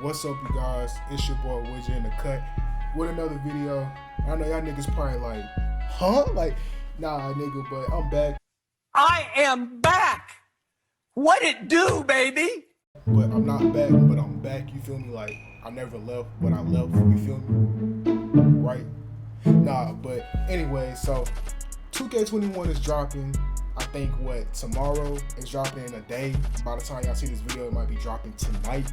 What's up, you guys? It's your boy Widget in the cut with another video. I know y'all niggas probably like, huh? Like, nah, nigga, but I'm back. I am back. What it do, baby? But I'm not back, but I'm back. You feel me? Like, I never left what I left. You feel me? Right? Nah, but anyway, so 2K21 is dropping. I think tomorrow is dropping in a day. By the time y'all see this video, it might be dropping tonight.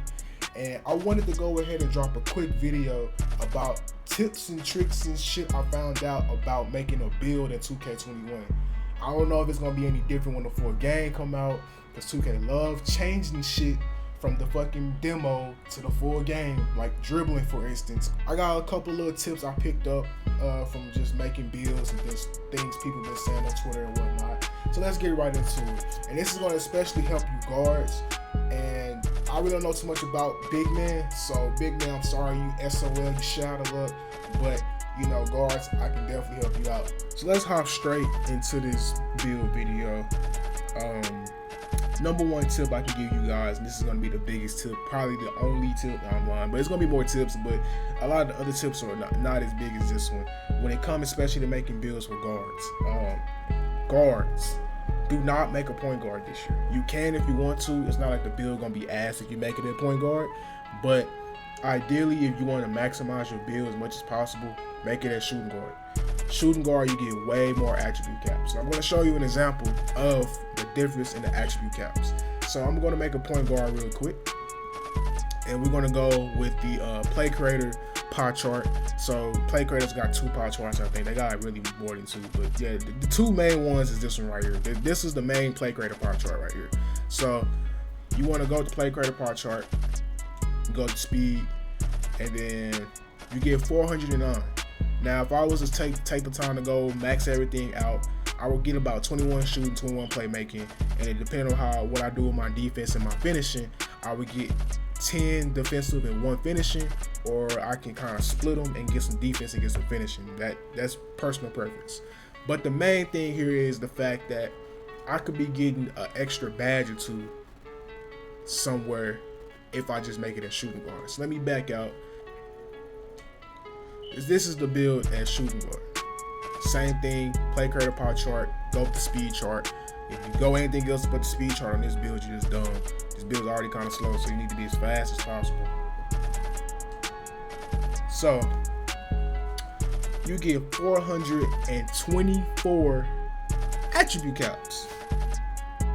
And I wanted to go ahead and drop a quick video about tips and tricks and shit I found out about making a build in 2K21. I don't know if it's gonna be any different when the full game come out, because 2K love changing shit from the fucking demo to the full game, like dribbling, for instance. I got a couple little tips I picked up from just making builds and just things people been saying on Twitter and whatnot. So let's get right into it. And this is gonna especially help you guards. And I really don't know too much about big men, so big man, I'm sorry, you SOL, you shit out of luck, but you know, guards, I can definitely help you out. So let's hop straight into this build video. Number one tip I can give you guys, and this is going to be the biggest tip, probably the only tip online, but it's going to be more tips, but a lot of the other tips are not as big as this one. When it comes especially to making builds for guards, guards, do not make a point guard this year. You can if you want to. It's not like the build going to be ass if you make it a point guard, but ideally, if you want to maximize your build as much as possible, make it a shooting guard. Shooting guard, you get way more attribute caps. So I'm going to show you an example of the difference in the attribute caps. So I'm going to make a point guard real quick, and we're going to go with the play creator pie chart. So play creators got two pie charts. I think they got really more than two, but yeah, the two main ones is this one right here. This is the main play creator pie chart right here. So you want to go to play creator pie chart, go to speed, and then you get 409. Now, if I was to take the time to go max everything out, I would get about 21 shooting, 21 playmaking, and it depends on what I do with my defense and my finishing. I would get 10 defensive and 1 finishing, or I can kind of split them and get some defense and get some finishing. That's personal preference. But the main thing here is the fact that I could be getting an extra badge or two somewhere if I just make it in shooting guard. So let me back out. This is the build as shooting guard. Same thing, play creator pie chart, go with the speed chart. If you go anything else but the speed chart on this build, you're just dumb. This build is already kind of slow, so you need to be as fast as possible. So you get 424 attribute caps.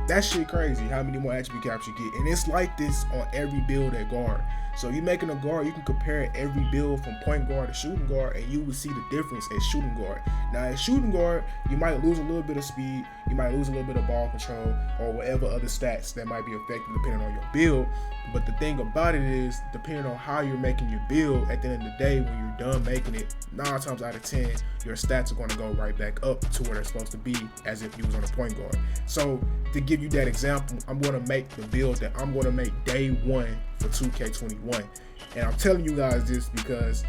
That shit crazy how many more attribute caps you get, and it's like this on every build at guard. So if you're making a guard, you can compare every build from point guard to shooting guard, and you will see the difference at shooting guard. Now at shooting guard, you might lose a little bit of speed, you might lose a little bit of ball control, or whatever other stats that might be affected depending on your build. But the thing about it is, depending on how you're making your build, at the end of the day, when you're done making it, 9 times out of 10, your stats are going to go right back up to where they're supposed to be, as if you was on a point guard. So to give you that example, I'm going to make the build that I'm going to make day one for 2K21. And I'm telling you guys this because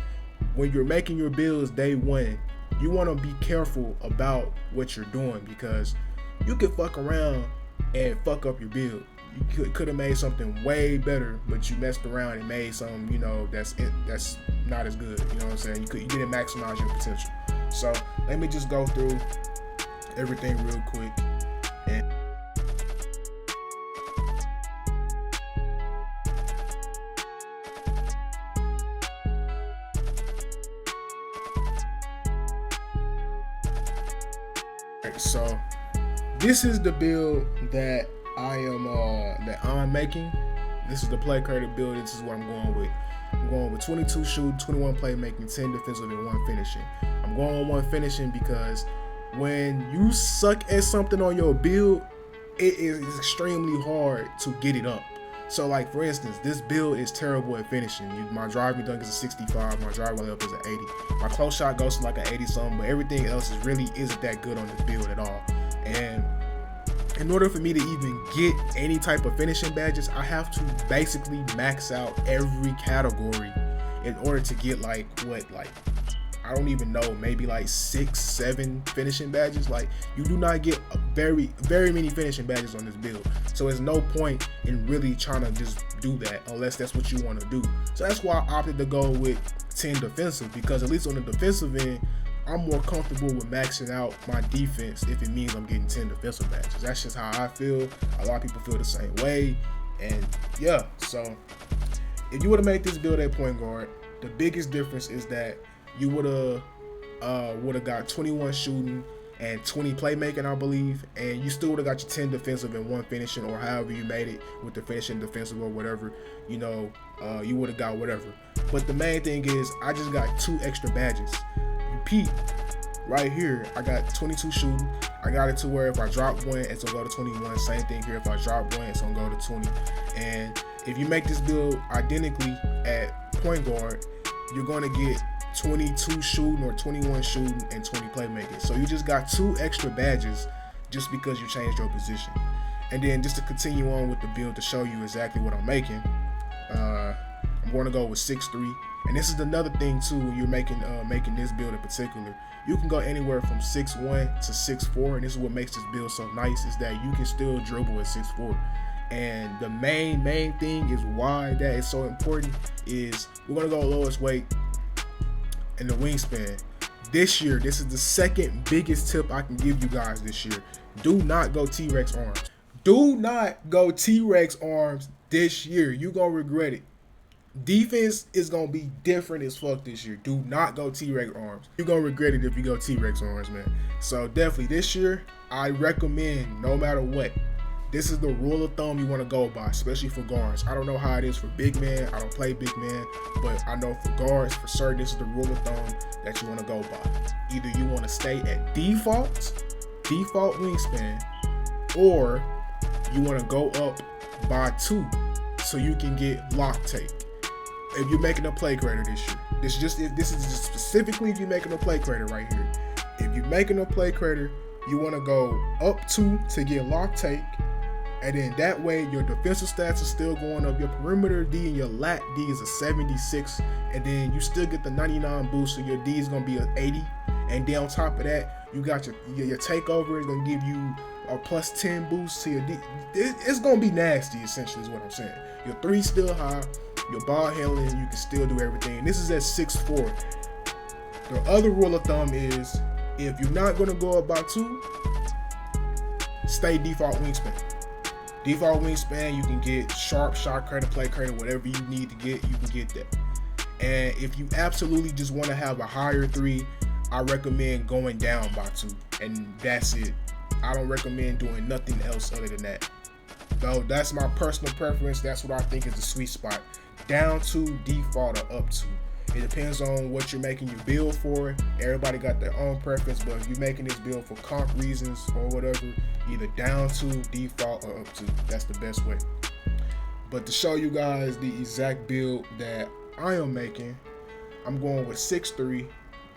when you're making your builds day one, you want to be careful about what you're doing, because you could fuck around and fuck up your build. You could have made something way better, but you messed around and made something, you know, that's not as good. You know what I'm saying? You didn't maximize your potential. So let me just go through everything real quick. And so this is the build that I'm making. This is the play creator build. This is what I'm going with. I'm going with 22 shooting, 21 playmaking, 10 defensive, and 1 finishing. I'm going with 1 finishing because when you suck at something on your build, it is extremely hard to get it up. So like for instance, this build is terrible at finishing. My driving dunk is a 65, my drive way up is an 80. My close shot goes to like an 80 something, but everything else isn't that good on this build at all. And in order for me to even get any type of finishing badges, I have to basically max out every category in order to get like I don't even know, maybe like 6, 7 finishing badges. Like, you do not get very many finishing badges on this build. So there's no point in really trying to just do that unless that's what you want to do. So that's why I opted to go with 10 defensive, because at least on the defensive end, I'm more comfortable with maxing out my defense if it means I'm getting 10 defensive badges. That's just how I feel. A lot of people feel the same way. And yeah, so if you would have made this build at point guard, the biggest difference is that you would have got 21 shooting and 20 playmaking, I believe, and you still would have got your 10 defensive and 1 finishing, or however you made it with the finishing, defensive, or whatever. You know, you would have got whatever. But the main thing is, I just got 2 extra badges. You peep right here, I got 22 shooting. I got it to where if I drop 1, it's gonna go to 21. Same thing here, if I drop 1, it's gonna go to 20. And if you make this build identically at point guard, you're gonna get 22 shooting or 21 shooting and 20 playmaking. So you just got 2 extra badges just because you changed your position. And then just to continue on with the build to show you exactly what I'm making, I'm going to go with 6'3", and this is another thing too when you're making this build in particular. You can go anywhere from 6'1" to 6'4", and this is what makes this build so nice, is that you can still dribble at 6'4". And the main thing is why that is so important is we're gonna go lowest weight and the wingspan. This year, this is the second biggest tip I can give you guys this year. Do not go T-Rex arms. Do not go T-Rex arms this year. You're gonna regret it. Defense is gonna be different as fuck this year. Do not go T-Rex arms. You're gonna regret it if you go T-Rex arms, man. So definitely this year, I recommend, no matter what, this is the rule of thumb you want to go by, especially for guards. I don't know how it is for big man. I don't play big man, but I know for guards, for certain, this is the rule of thumb that you want to go by. Either you want to stay at default wingspan, or you want to go up by 2 so you can get lock take. If you're making a play creator this year, this is just specifically if you're making a play creator right here. If you're making a play creator, you want to go up 2 to get lock take. And then that way your defensive stats are still going up. Your perimeter D and your lat D is a 76. And then you still get the 99 boost, so your D is going to be an 80. And then on top of that, you got your takeover is going to give you a plus 10 boost to your D. It's going to be nasty, essentially, is what I'm saying. Your 3 still high. Your ball handling, you can still do everything. And this is at 6'4". The other rule of thumb is, if you're not going to go up by 2, stay default wingspan. Default wingspan, you can get sharp, shot creator, play creator, whatever you need to get, you can get that. And if you absolutely just want to have a higher 3, I recommend going down by 2, and that's it. I don't recommend doing nothing else other than that. Though that's my personal preference, that's what I think is the sweet spot. Down 2, default, or up 2. It depends on what you're making your build for. Everybody got their own preference, but if you're making this build for comp reasons or whatever, either down 2, default, or up 2. That's the best way. But to show you guys the exact build that I am making, I'm going with 6'3".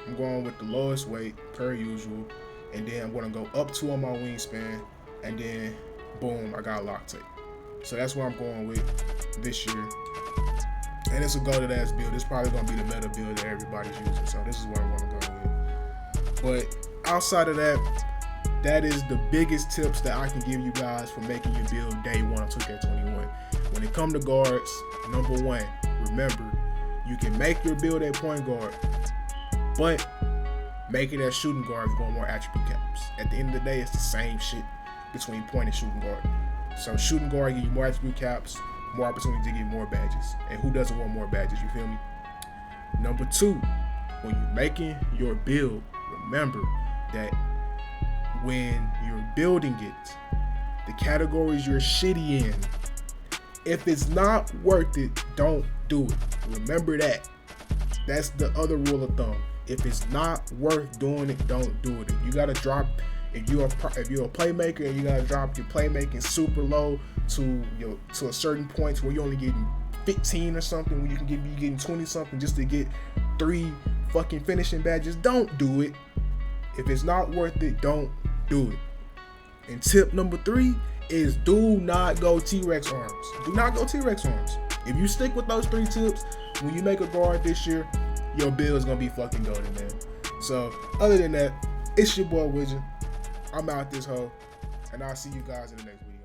I'm going with the lowest weight per usual, and then I'm going to go up 2 on my wingspan, and then boom, I got lock take. So that's what I'm going with this year. And it's a goated ass build. It's probably going to be the meta build that everybody's using. So this is what I want to go with. But outside of that, that is the biggest tips that I can give you guys for making your build day 1 of 2K21. When it comes to guards, number 1, remember, you can make your build at point guard, but make it as shooting guard if you want more attribute caps. At the end of the day, it's the same shit between point and shooting guard. So shooting guard give you more attribute caps, more opportunity to get more badges. And who doesn't want more badges, you feel me? Number 2, when you're making your build, remember that when you're building it, the categories you're shitty in, if it's not worth it, don't do it. Remember that. That's the other rule of thumb. If it's not worth doing it, don't do it. If you gotta drop, if you're a playmaker and you gotta drop your playmaking super low to a certain point where you're only getting 15 or something, when you can be getting 20 something just to get 3 fucking finishing badges, don't do it. If it's not worth it, don't do it. And tip number 3 is do not go T-Rex arms. Do not go T-Rex arms. If you stick with those 3 tips, when you make a guard this year, your build is gonna be fucking golden, man. So other than that, it's your boy Widgeon. I'm out this hoe, and I'll see you guys in the next video.